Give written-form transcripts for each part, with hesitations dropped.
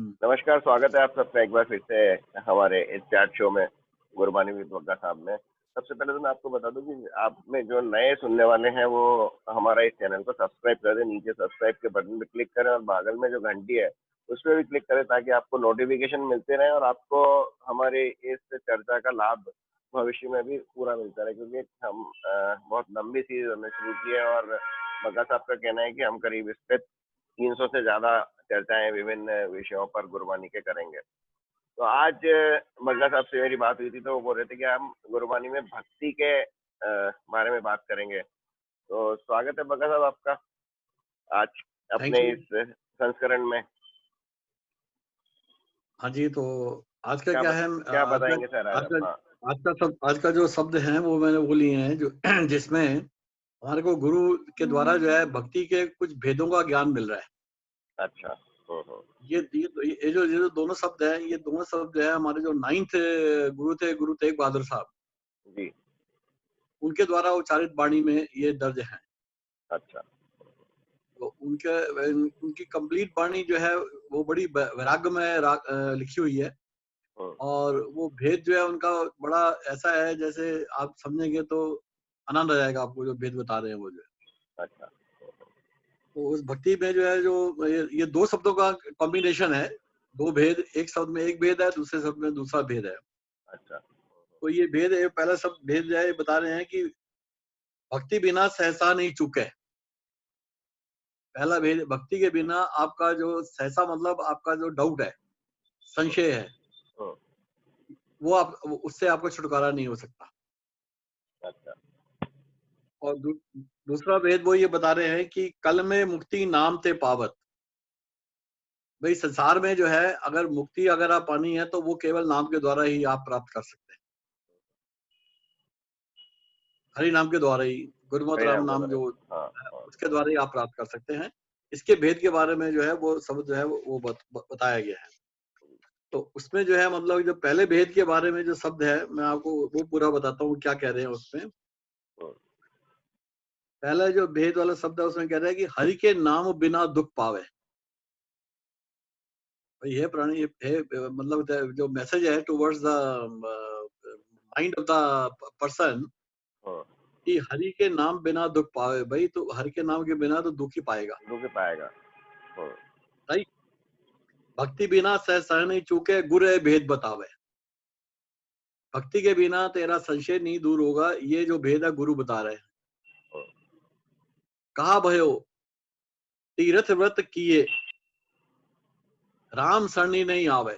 नमस्कार, स्वागत है आप सबका एक बार फिर से हमारे इस चैट शो में, गुरबानी विद वग्गा साहब में। सबसे पहले तो मैं आपको बता दूं कि आप में जो नए सुनने वाले हैं वो हमारा इस चैनल को सब्सक्राइब कर दें, नीचे सब्सक्राइब के बटन पे क्लिक करें और बगल में जो घंटी है उस पर भी क्लिक करें ताकि आपको नोटिफिकेशन मिलते रहे और आपको हमारी इस चर्चा का लाभ भविष्य में भी पूरा मिलता रहे, क्योंकि हम बहुत लंबी सीरीज हमने शुरू की है और वग्गा साहब का कहना है कि हम करीब इस पे 300 से ज्यादा चर्चाएं विभिन्न विषयों पर गुरबानी के करेंगे। तो आज वग्गा साहब से मेरी बात हुई थी तो वो बोल रहे थे कि हम गुरबानी में भक्ति के बारे में बात करेंगे। तो स्वागत है वग्गा साहब आपका आज अपने इस संस्करण में। हाँ जी, तो आज का क्या है, क्या बताएंगे सर आज का जो शब्द है वो मैंने वो लिए हैं जो जिसमें हमारे को गुरु के द्वारा जो है भक्ति के कुछ भेदों का ज्ञान मिल रहा है। अच्छा। ये जो दोनों शब्द हैं, ये दोनों शब्द है हमारे जो 9th गुरु तेग बहादुर साहब जी, उनके द्वारा उच्चारित वाणी में ये दर्ज है। अच्छा। तो उनकी कंप्लीट वाणी जो है वो बड़ी वैराग्य में लिखी हुई है और वो भेद जो है उनका बड़ा ऐसा है जैसे आप समझेंगे तो आनंद आ जाएगा आपको, जो भेद बता रहे हैं वो जो है। अच्छा। तो उस भक्ति में जो है जो ये दो शब्दों का कॉम्बिनेशन है, दो भेद, एक शब्द में एक भेद है, दूसरे शब्द में दूसरा भेद है। अच्छा। तो ये भेद है, पहला शब्द भेद जो है बता रहे हैं कि भक्ति बिना सहसा नहीं चूके। पहला भेद, भक्ति के बिना आपका जो सहसा मतलब आपका जो डाउट है, संशय है, वो उससे आपको छुटकारा नहीं हो सकता। अच्छा। और दूसरा भेद वो ये बता रहे हैं कि कल में मुक्ति नाम ते पावत। भाई संसार में जो है अगर मुक्ति अगर आप पानी है तो वो केवल नाम के द्वारा ही आप प्राप्त कर सकते हैं, हरि नाम के द्वारा ही, गुरुमत राम नाम जो उसके द्वारा ही आप प्राप्त कर सकते हैं। इसके भेद के बारे में जो है वो शब्द जो है वो बताया गया है। तो उसमें जो है मतलब जो पहले भेद के बारे में जो शब्द है मैं आपको वो पूरा बताता हूँ क्या कह रहे हैं उसमें। पहला जो भेद वाला शब्द है उसमें कह रहा है कि हरि के नाम बिना दुख पावे। ये प्राणी है मतलब जो मैसेज है towards the mind of the person कि हरि के नाम बिना दुख पावे। भाई तो हरि के नाम के बिना तो दुख ही पाएगा, राइट। भक्ति बिना सह नहीं चूके, गुरे भेद बतावे। भक्ति के बिना तेरा संशय नहीं दूर होगा, ये जो भेद है गुरु बता रहे हैं। कहा भयो तीर्थ व्रत किए राम सरणी नहीं आवे।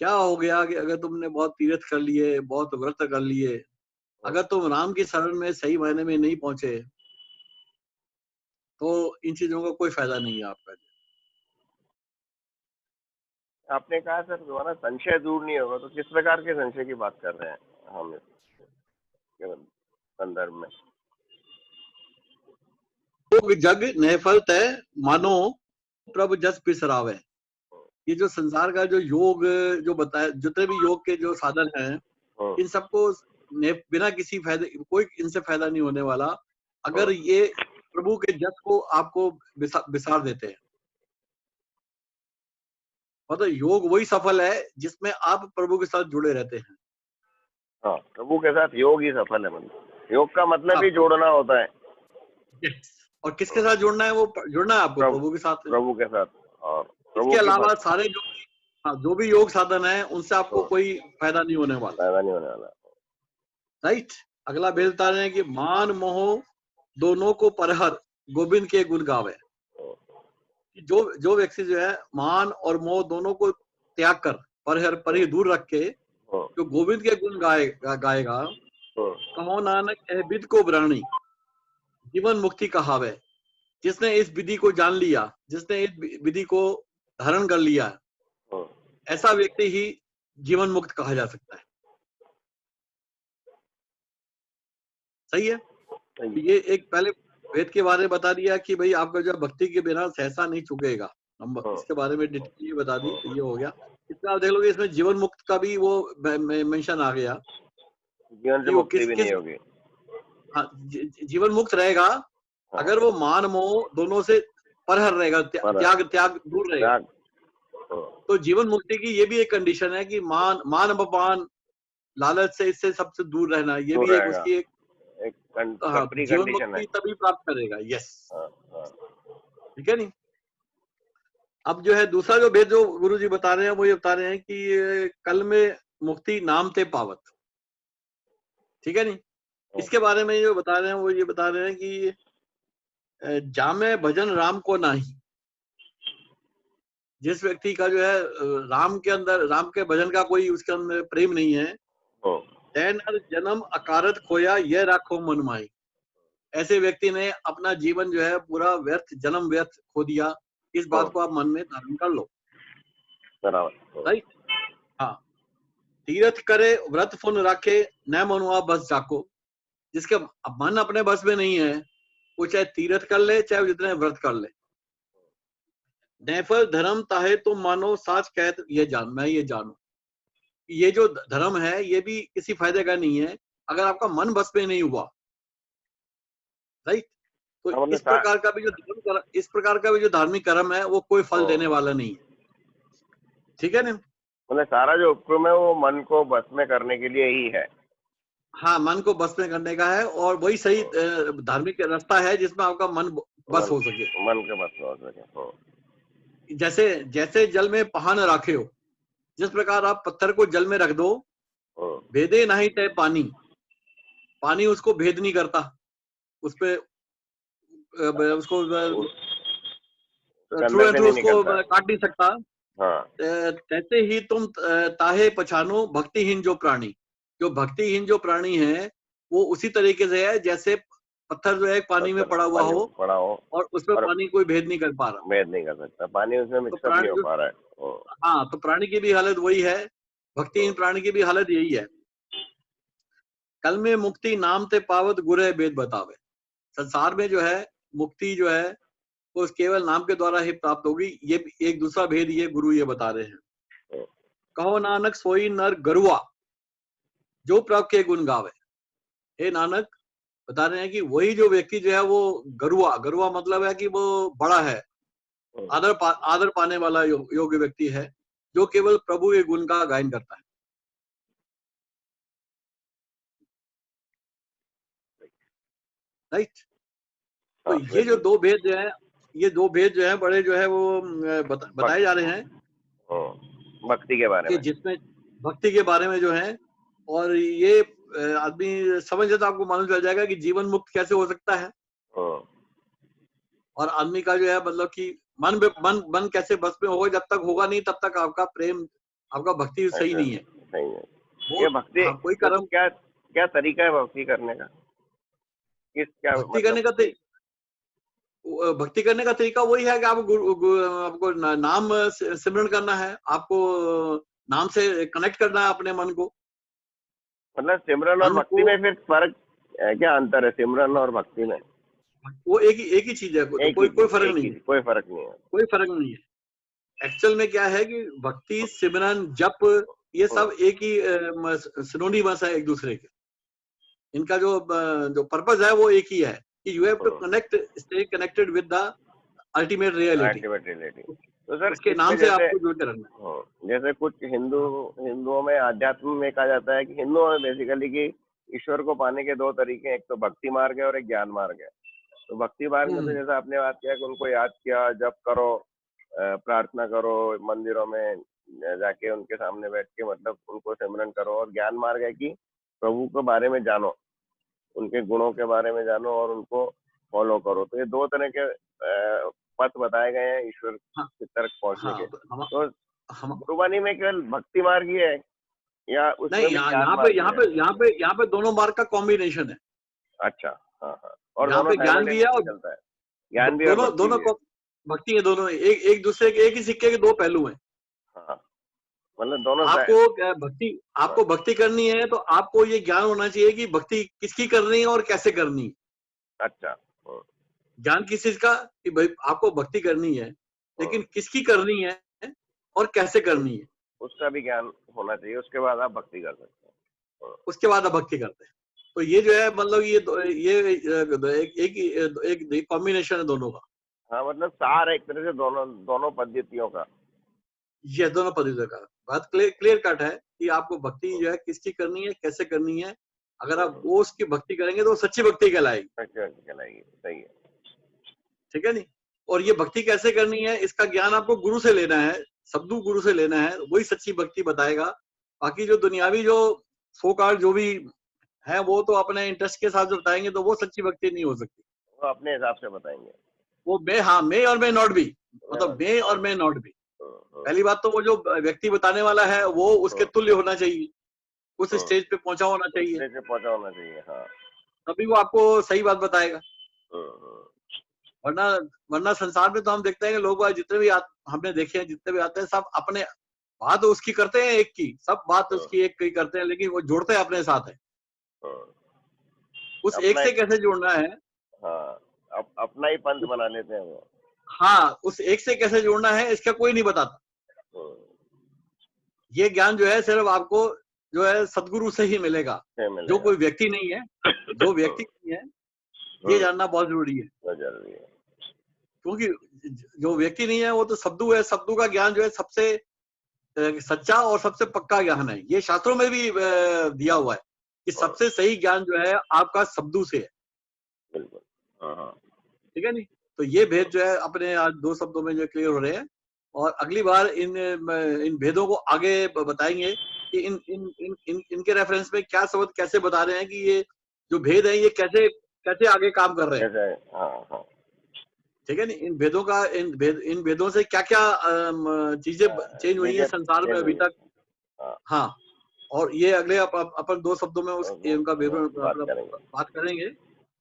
क्या हो गया कि अगर तुमने बहुत तीर्थ कर लिए, बहुत व्रत कर लिए, अगर तुम राम की शरण में सही मायने में नहीं पहुंचे तो इन चीजों का कोई फायदा नहीं है आपका। आपने कहा सर दोबारा संशय दूर नहीं होगा, तो किस प्रकार के संशय की बात कर रहे हैं हम इस संदर्भ में? योग जग नैफल तय मानो प्रभु जस बिसरावे। ये जो संसार का जो योग जो बताया, जितने भी योग के जो साधन हैं, इन सबको बिना किसी फायदे, कोई इनसे फायदा नहीं होने वाला अगर ये प्रभु के जस को आपको बिसार देते हैं। मतलब योग वही सफल है जिसमें आप प्रभु के साथ जुड़े रहते हैं। हाँ, प्रभु के साथ योग ही सफल है। मतलब योग का मतलब ही जोड़ना होता है। और किसके साथ जुड़ना है? वो जुड़ना है आपको प्रभु के साथ, प्रभु के साथ। और इसके अलावा सारे जो भी योग साधन है उनसे आपको कोई फायदा नहीं होने वाला, राइट। अगला भेद बता रहे हैं कि मान मोह दोनों को परहर गोविंद के गुण गावे। जो व्यक्ति जो है मान और मोह दोनों को त्याग कर परहर दूर रख के जो गोविंद के गुण गाएगा, कहो नानक एह विधि को ब्राणी जीवन मुक्ति कहावे। जिसने इस विधि को जान लिया, जिसने इस विधि को धारण कर लिया, ऐसा व्यक्ति ही जीवन मुक्त कहा जा सकता है। सही है। ये एक पहले वेद के बारे में बता दिया कि भाई आपका जो भक्ति के बिना सहसा नहीं चुकेगा, नंबर इसके बारे में डिटेल बता दी, तो ये हो गया। इसमें आप देख लोगे इसमें जीवन मुक्त का भी वो मेंशन आ गया, जीवन से मुक्ति भी नहीं होगी। हाँ, जीवन मुक्त रहेगा अगर वो मान मोह दोनों से परहर रहेगा, त्याग दूर रहेगा। तो जीवन मुक्ति की ये भी एक कंडीशन है कि मान अपमान, लालच से, इससे सबसे दूर रहना, ये भी एक उसकी एक हाँ, जीवन मुक्ति तभी प्राप्त करेगा। यस, ठीक है नहीं। अब जो है दूसरा जो भेद जो गुरु जी बता रहे हैं वो ये बता रहे हैं कि कल में मुक्ति नाम ते पावत, ठीक है नहीं। इसके बारे में जो बता रहे हैं वो ये बता रहे हैं कि जामे भजन राम को नाही, जिस व्यक्ति का जो है राम के अंदर, राम के भजन का कोई उसके अंदर प्रेम नहीं है, तैनर जन्म अकारत खोया यह राखो मन माही, ऐसे व्यक्ति ने अपना जीवन जो है पूरा व्यर्थ, जन्म व्यर्थ खो दिया। इस बात को आप मन में धारण कर लो, राइट। हाँ, तीर्थ करे व्रत पुन राखे न मनुआ बस जाको, जिसके मन अपने बस में नहीं है वो चाहे तीर्थ कर ले, चाहे जितने व्रत कर ले। नैफल धर्म ताहे तुम मानो साच कहत ये जान, मैं ये जानू, ये जो धर्म है ये भी किसी फायदे का नहीं है अगर आपका मन बस में नहीं हुआ, राइट। तो इस प्रकार का भी जो इस प्रकार का भी जो धार्मिक कर्म है वो कोई फल देने वाला नहीं है, ठीक है ना। मतलब सारा जो उपक्रम है वो मन को बस में करने के लिए ही है। हाँ, मन को बस में करने का है और वही सही धार्मिक रास्ता है जिसमें आपका मन बस हो सके, मन के बस हो सके। जैसे जैसे जल में पहान राखे हो, जिस प्रकार आप पत्थर को जल में रख दो, भेदे नहीं तय पानी, पानी उसको भेद नहीं करता, उस पे उसको थ्रू एंड थ्रू उसको काट नहीं सकता। हाँ। कहते ही तुम ताहे पछानो भक्तिहीन जो प्राणी, जो भक्तिहीन जो प्राणी है वो उसी तरीके से है जैसे पत्थर जो है पानी में पड़ा हुआ हो और उसमें पानी कोई भेद नहीं कर पा रहा, भेद नहीं कर सकता, पानी उसमें मिक्सअप नहीं हो पा रहा है। हाँ, तो प्राणी की भी हालत वही है, भक्तिहीन प्राणी की भी हालत यही है। कल में मुक्ति नाम ते पावत गुरे भेद बतावे, संसार में जो है मुक्ति जो है वो केवल नाम के द्वारा ही प्राप्त होगी। ये एक दूसरा भेद ये गुरु ये बता रहे हैं। कहो नानक सोई नर गरुआ जो प्रभु के गुण गावे, हे नानक बता रहे हैं कि वही जो व्यक्ति जो है वो गरुआ, गरुआ मतलब है कि वो बड़ा है, आदर पाने वाला योग्य व्यक्ति है जो केवल प्रभु के गुण का गायन करता है, राइट। तो ये जो दो भेद जो है, ये दो भेद जो है बड़े जो है वो बताए जा रहे हैं भक्ति के बारे में, जिसमें भक्ति के बारे में जो है, और ये आदमी समझ जाए तो आपको मालूम चल जाएगा कि जीवन मुक्त कैसे हो सकता है। और आदमी का जो है मतलब कि मन कैसे बस में होगा, जब तक होगा नहीं तब तक आपका प्रेम, आपका भक्ति सही नहीं है। नहीं है ये भक्ति। हाँ, कोई कर्म क्या तरीका है भक्ति करने का? क्या भक्ति करने का भक्ति करने का तरीका वही है कि आपको नाम सिमरण करना है, आपको नाम से कनेक्ट करना है अपने मन को। मतलब सिमरन और भक्ति में फिर फर्क क्या, अंतर है सिमरन और भक्ति में? वो एक ही चीज है, कोई फर्क नहीं है, कोई फर्क नहीं है, कोई फर्क नहीं है। एक्चुअल में क्या है कि भक्ति, सिमरन, जप ये सब एक ही सिनोनिमस है एक दूसरे के। इनका जो पर्पस है वो एक ही है कि you have to connect, stay connected with the ultimate reality. तो सर उसके नाम से आपको जुड़ते रहना। जैसे कुछ हिंदुओं में अध्यात्म में कहा जाता है कि हिंदुओं में बेसिकली कि ईश्वर को पाने के दो तरीके हैं, एक तो भक्ति मार्ग है और एक ज्ञान मार्ग है। तो भक्ति मार्ग में तो जैसा आपने बात किया कि उनको याद किया, जप करो, प्रार्थना करो, मंदिरों में जाके उनके सामने बैठ के मतलब उनको सिमरन करो। और ज्ञान मार्ग है कि प्रभु के बारे में जानो, उनके गुणों के बारे में जानो और उनको फॉलो करो। तो ये दो तरह के पथ बताए गए हैं ईश्वर की तरफ पहुंचने के। तो गुरुवाणी में केवल भक्ति मार्ग ही है या उसमें नहीं? यहाँ पे दोनों मार्ग का कॉम्बिनेशन है। अच्छा, हाँ हाँ। और यहाँ पे ज्ञान भी है और चलता है, ज्ञान भी, दोनों भक्ति है, दोनों एक दूसरे के, एक ही सिक्के के दो पहलू हैं। हाँ, मतलब दोनों। आपको भक्ति करनी है तो आपको ये ज्ञान होना चाहिए कि भक्ति किसकी करनी है और कैसे करनी है। अच्छा, ज्ञान किस चीज का कि भाई आपको भक्ति करनी है, लेकिन किसकी करनी है और कैसे करनी है उसका भी ज्ञान होना चाहिए, उसके बाद आप भक्ति कर सकते हैं, उसके बाद आप भक्ति करते हैं। तो ये जो है मतलब ये एक कॉम्बिनेशन है दोनों का। हाँ, मतलब सार एक तरह से दोनों पद्धतियों का। ये दोनों पद्धतियों का बात क्लियर कट है कि आपको भक्ति जो है किसकी करनी है, कैसे करनी है। अगर आप वो उसकी भक्ति करेंगे तो वो सच्ची भक्ति कहलाएगी। सही है। ठीक है नहीं। और ये भक्ति कैसे करनी है इसका ज्ञान आपको गुरु से लेना है, सद्गुरु गुरु से लेना है, वही सच्ची भक्ति बताएगा। बाकी जो दुनियावी जो सो कॉल्ड जो भी है वो तो अपने इंटरेस्ट के साथ जो बताएंगे तो वो सच्ची भक्ति नहीं हो सकती। वो अपने हिसाब से बताएंगे। वो मे और मे नॉट बी, मतलब मे और मे नॉट बी। पहली बात तो वो जो व्यक्ति बताने वाला है वो उसके तुल्य होना चाहिए, उस स्टेज पे पहुंचा होना चाहिए, हाँ। तभी वो आपको सही बात बताएगा। वरना वरना संसार में तो हम देखते हैं कि लोग जितने भी हमने देखे हैं, जितने भी आते हैं सब अपने बात उसकी करते हैं, एक की सब बात उसकी एक की करते हैं, लेकिन वो जोड़ते हैं अपने साथ है। उस एक से कैसे जोड़ना है, हाँ, अपना ही पंथ बना लेते हैं वो। हाँ, उस एक से कैसे जोड़ना है इसका कोई नहीं बताता। ये ज्ञान जो है सिर्फ आपको जो है सदगुरु से ही मिलेगा, जो कोई व्यक्ति नहीं है, जो व्यक्ति नहीं है, ये जानना बहुत जरूरी है। क्योंकि जो व्यक्ति नहीं है वो तो सद्गु है, सद्गु का ज्ञान जो है सबसे सच्चा और सबसे पक्का ज्ञान है। ये शास्त्रों में भी दिया हुआ है कि सबसे सही ज्ञान जो है आपका सद्गु से है। बिल्कुल। ठीक है नहीं। तो ये भेद जो है अपने आज 2 शब्दों में जो क्लियर हो रहे हैं, और अगली बार इन भेदों को आगे बताएंगे कि इनके रेफरेंस में क्या शब्द कैसे बता रहे हैं कि ये जो भेद है ये कैसे कैसे आगे काम कर रहे हैं। ठीक है नहीं। इन भेदों से क्या क्या चीजें चेंज हुई है संसार में अभी तक। हाँ, और ये अगले अपन 2 शब्दों में उनका बात करेंगे।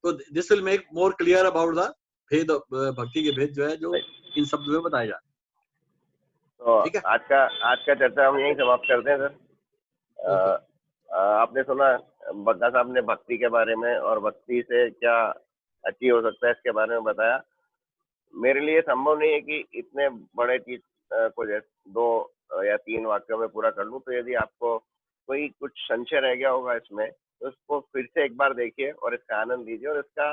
तो this will make more clear about the भेद, भक्ति के भेद जो है जो इन शब्दों में बताए जाते हैं। ठीक है, आज का चर्चा हम यही समाप्त करते हैं सर। आपने सुना बग्गा साहब ने भक्ति के बारे में और भक्ति से क्या अचीव हो सकता है इसके बारे में बताया। मेरे लिए संभव नहीं है कि इतने बड़े चीज को 2 या 3 वाक्यों में पूरा कर लूं। तो यदि आपको कोई कुछ संशय रह गया होगा इसमें तो उसको फिर से एक बार देखिए और इसका आनंद लीजिए और इसका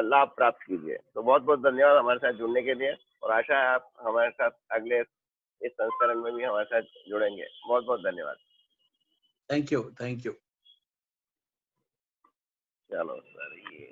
लाभ प्राप्त कीजिए। तो बहुत बहुत धन्यवाद हमारे साथ जुड़ने के लिए, और आशा है आप हमारे साथ अगले इस संस्करण में भी हमारे साथ जुड़ेंगे। बहुत बहुत धन्यवाद। Thank you, thank you. चलो सर, ये